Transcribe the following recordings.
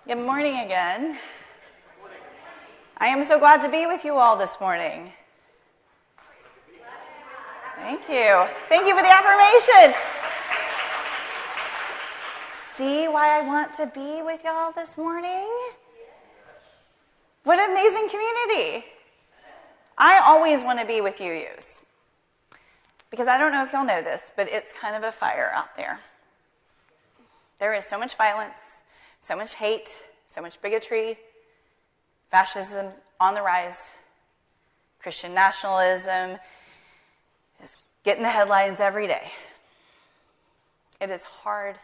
Good morning again. I am so glad to be with you all this morning. Thank you. Thank you for the affirmation. See why I want to be with y'all this morning? What an amazing community. I always want to be with UUs. Because I don't know if y'all know this, but it's kind of a fire out there. There is so much violence, so much hate, so much bigotry, fascism on the rise, Christian nationalism is getting the headlines every day. It is hard.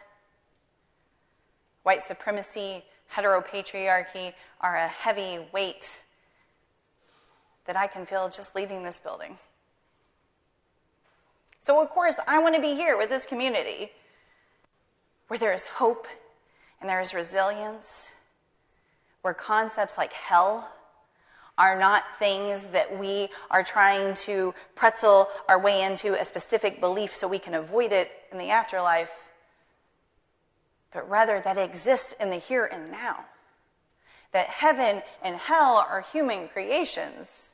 White supremacy, heteropatriarchy are a heavy weight that I can feel just leaving this building. So of course, I want to be here with this community where there is hope and there is resilience, where concepts like hell are not things that we are trying to pretzel our way into a specific belief so we can avoid it in the afterlife, but rather that it exists in the here and now. That heaven and hell are human creations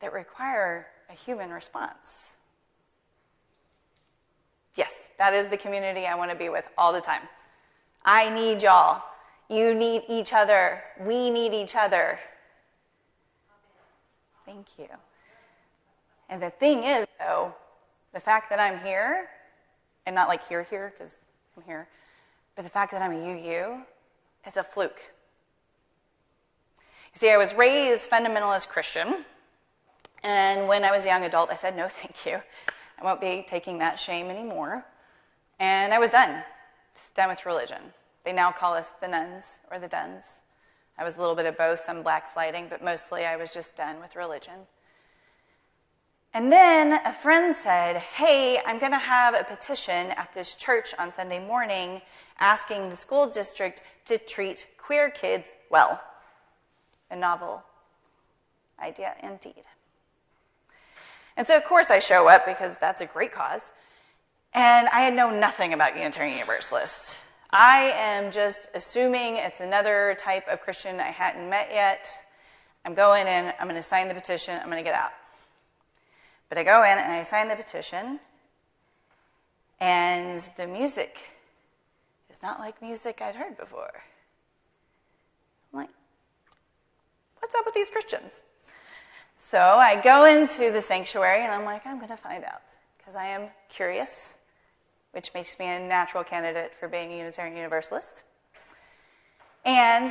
that require a human response. Yes, that is the community I want to be with all the time. I need y'all. You need each other. We need each other. Thank you. And the thing is, though, the fact that I'm here, and not like here, because I'm here, but the fact that I'm a UU is a fluke. You see, I was raised fundamentalist Christian, and when I was a young adult, I said, no, thank you. I won't be taking that shame anymore. And I was done. Just done with religion. They now call us the nuns or the duns. I was a little bit of both, some backsliding, but mostly I was just done with religion. And then a friend said, hey, I'm going to have a petition at this church on Sunday morning asking the school district to treat queer kids well. A novel idea indeed. And so, of course, I show up because that's a great cause. And I had known nothing about Unitarian Universalist. I am just assuming it's another type of Christian I hadn't met yet. I'm going in, I'm going to sign the petition, I'm going to get out. But I go in and I sign the petition, and the music is not like music I'd heard before. I'm like, what's up with these Christians? So I go into the sanctuary, and I'm like, I'm going to find out, because I am curious, which makes me a natural candidate for being a Unitarian Universalist. And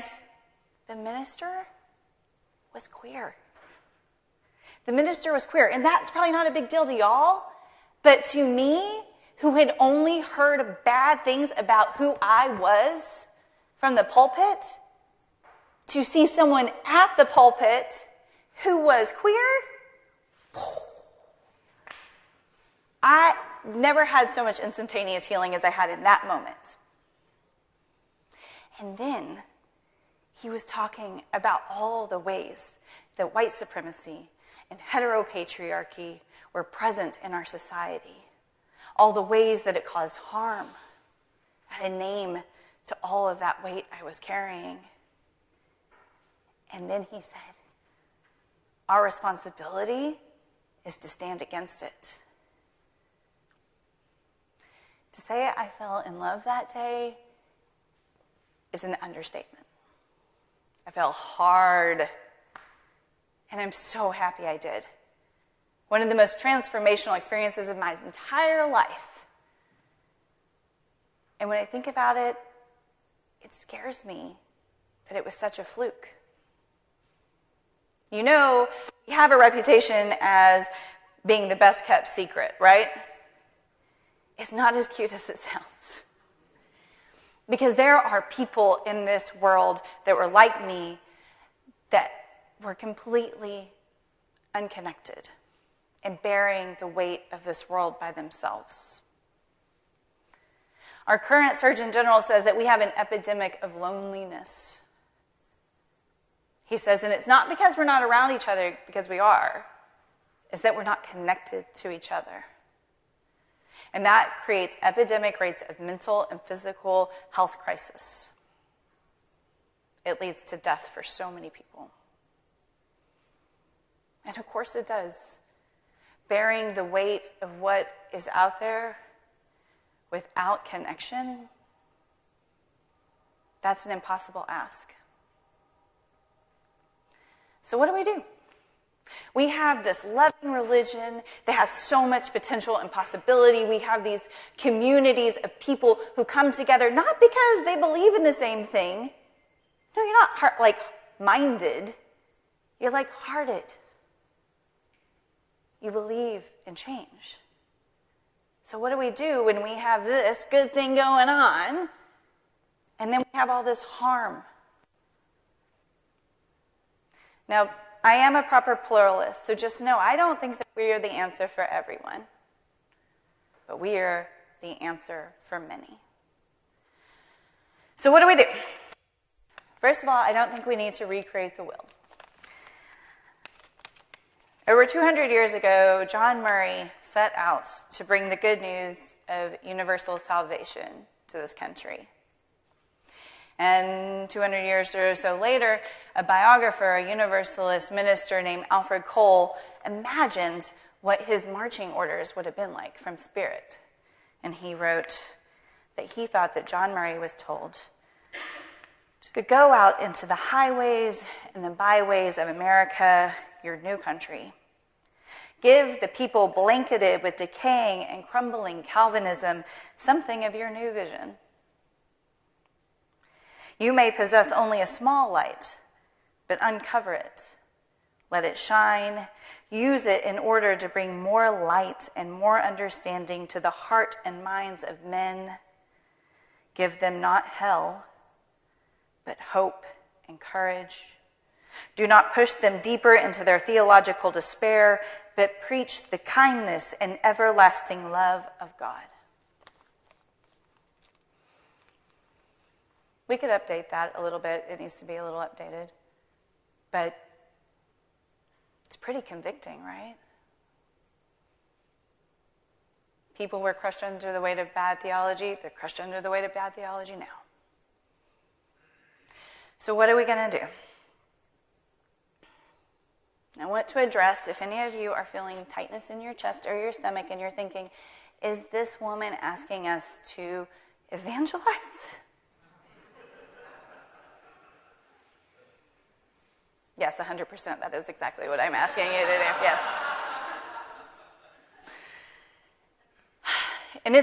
the minister was queer. The minister was queer, and that's probably not a big deal to y'all, but to me, who had only heard bad things about who I was from the pulpit, to see someone at the pulpit who was queer, I never had so much instantaneous healing as I had in that moment. And then he was talking about all the ways that white supremacy and heteropatriarchy were present in our society. All the ways that it caused harm. I had a name to all of that weight I was carrying. And then he said, our responsibility is to stand against it. To say I fell in love that day is an understatement. I fell hard, and I'm so happy I did. One of the most transformational experiences of my entire life. And when I think about it, it scares me that it was such a fluke. You know, we have a reputation as being the best kept secret, right? It's not as cute as it sounds. Because there are people in this world that were like me that were completely unconnected and bearing the weight of this world by themselves. Our current Surgeon General says that we have an epidemic of loneliness. He says, and it's not because we're not around each other, because we are. It's that we're not connected to each other. And that creates epidemic rates of mental and physical health crisis. it leads to death for so many people. And of course it does. Bearing the weight of what is out there without connection, that's an impossible ask. So what do? We have this loving religion that has so much potential and possibility. We have these communities of people who come together not because they believe in the same thing. No, you're not like-minded. You're like-hearted. You believe in change. So what do we do when we have this good thing going on, and then we have all this harm? Now, I am a proper pluralist, so just know I don't think that we are the answer for everyone, but we are the answer for many. So what do? First of all, I don't think we need to recreate the will. Over 200 years ago, John Murray set out to bring the good news of universal salvation to this country. And 200 years or so later, a biographer, a Universalist minister named Alfred Cole, imagined what his marching orders would have been like from Spirit. And he wrote that he thought that John Murray was told to go out into the highways and the byways of America, your new country. Give the people blanketed with decaying and crumbling Calvinism something of your new vision. You may possess only a small light, but uncover it. Let it shine. Use it in order to bring more light and more understanding to the heart and minds of men. Give them not hell, but hope and courage. Do not push them deeper into their theological despair, but preach the kindness and everlasting love of God. We could update that a little bit. It needs to be a little updated. But it's pretty convicting, right? People were crushed under the weight of bad theology. They're crushed under the weight of bad theology now. So what are we going to do? I want to address, if any of you are feeling tightness in your chest or your stomach and you're thinking, is this woman asking us to evangelize? Yes, 100%. That is exactly what I'm asking you to do. Yes. And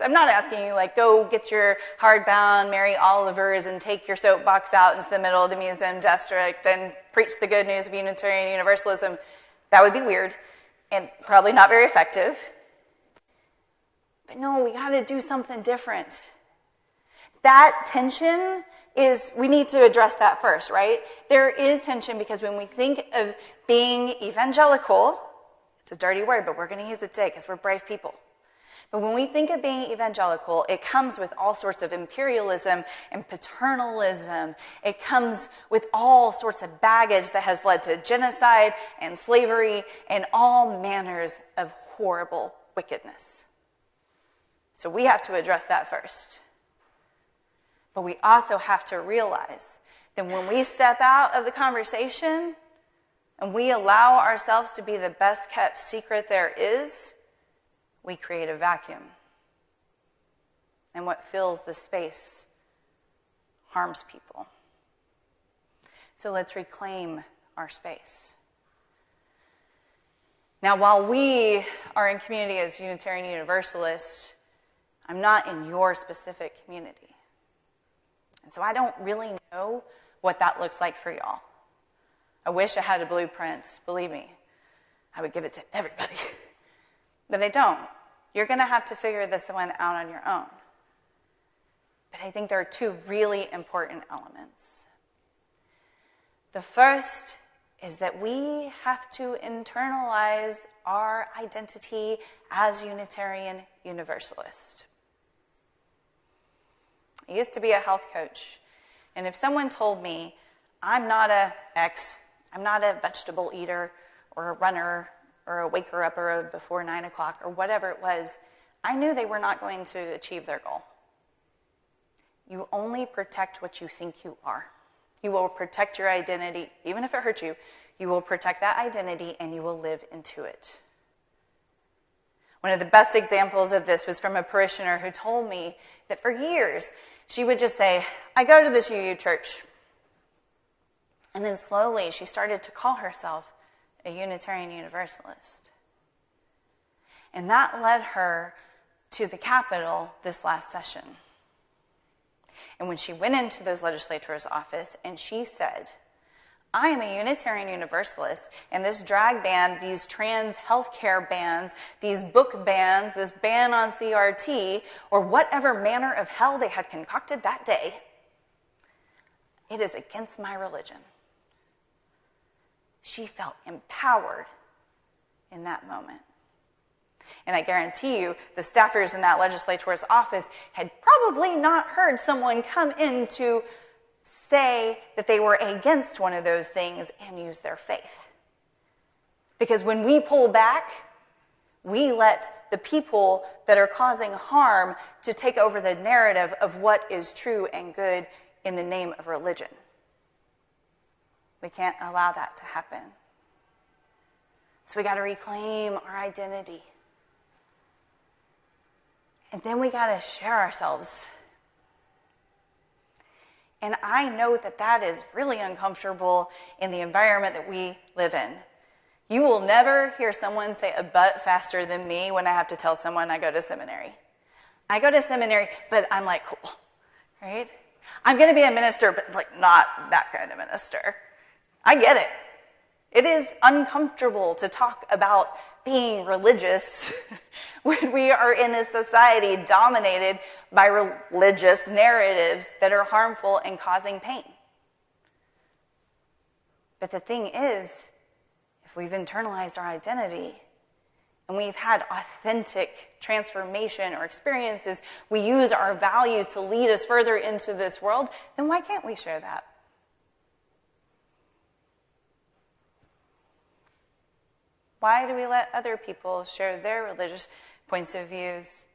I'm not asking you, go get your hardbound Mary Olivers and take your soapbox out into the middle of the museum district and preach the good news of Unitarian Universalism. That would be weird and probably not very effective. But no, we got to do something different. That tension we need to address that first, right? There is tension because when we think of being evangelical, it's a dirty word, but we're going to use it today because we're brave people. But when we think of being evangelical, it comes with all sorts of imperialism and paternalism. It comes with all sorts of baggage that has led to genocide and slavery and all manners of horrible wickedness. So we have to address that first. But we also have to realize that when we step out of the conversation and we allow ourselves to be the best kept secret there is, we create a vacuum. And what fills the space harms people. So let's reclaim our space. Now, while we are in community as Unitarian Universalists, I'm not in your specific community. And so I don't really know what that looks like for y'all. I wish I had a blueprint. Believe me, I would give it to everybody. But I don't. You're going to have to figure this one out on your own. But I think there are two really important elements. The first is that we have to internalize our identity as Unitarian Universalist. I used to be a health coach, and if someone told me, I'm not a X, I'm not a vegetable eater, or a runner, or a waker-upper before 9 o'clock, or whatever it was, I knew they were not going to achieve their goal. You only protect what you think you are. You will protect your identity, even if it hurts you. You will protect that identity and you will live into it. One of the best examples of this was from a parishioner who told me that for years she would just say, I go to this UU church. And then slowly she started to call herself a Unitarian Universalist. And that led her to the Capitol this last session. And when she went into those legislators' office and she said, I am a Unitarian Universalist, and this drag ban, these trans healthcare bans, these book bans, this ban on CRT, or whatever manner of hell they had concocted that day, it is against my religion. She felt empowered in that moment. And I guarantee you, the staffers in that legislator's office had probably not heard someone come in to say that they were against one of those things and use their faith. Because when we pull back, we let the people that are causing harm to take over the narrative of what is true and good in the name of religion. We can't allow that to happen. So we got to reclaim our identity. And then we got to share ourselves. And I know that that is really uncomfortable in the environment that we live in. You will never hear someone say a but faster than me when I have to tell someone I go to seminary. I go to seminary, but I'm like, cool, right? I'm going to be a minister, but like not that kind of minister. I get it. It is uncomfortable to talk about being religious when we are in a society dominated by religious narratives that are harmful and causing pain. But the thing is, if we've internalized our identity and we've had authentic transformation or experiences, we use our values to lead us further into this world, then why can't we share that? Why do we let other people share their religious points of views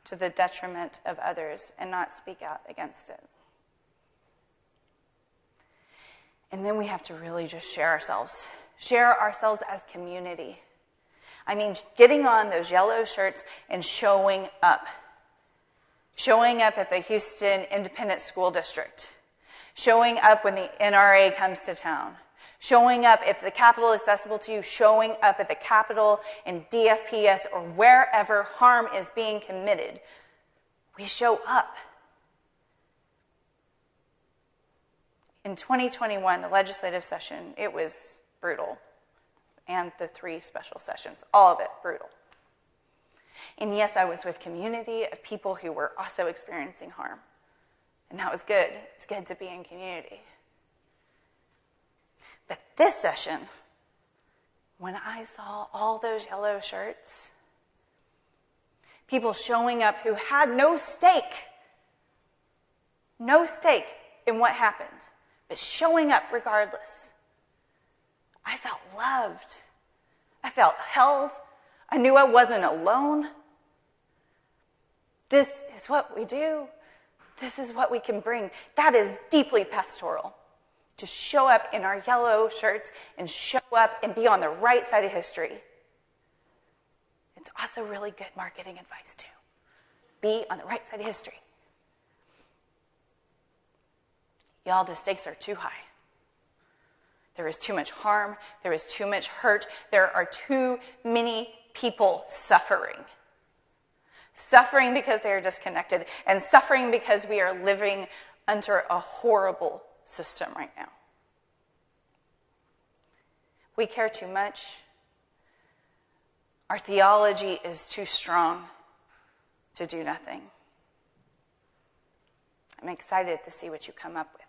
to the detriment of others and not speak out against it? And then we have to really just share ourselves as community. I mean, getting on those yellow shirts and showing up. Showing up at the Houston Independent School District. Showing up when the NRA comes to town. Showing up, if the Capitol is accessible to you, showing up at the Capitol and DFPS or wherever harm is being committed. We show up. In 2021, the legislative session, it was brutal. And the 3 special sessions, all of it brutal. And yes, I was with community of people who were also experiencing harm. And that was good. It's good to be in community. But this session, when I saw all those yellow shirts, people showing up who had no stake in what happened, but showing up regardless, I felt loved. I felt held. I knew I wasn't alone. This is what we do. This is what we can bring. That is deeply pastoral. To show up in our yellow shirts and show up and be on the right side of history. It's also really good marketing advice, too. Be on the right side of history. Y'all, the stakes are too high. There is too much harm. There is too much hurt. There are too many people suffering. Suffering because they are disconnected, and suffering because we are living under a horrible system right now. We care too much. Our theology is too strong to do nothing. I'm excited to see what you come up with.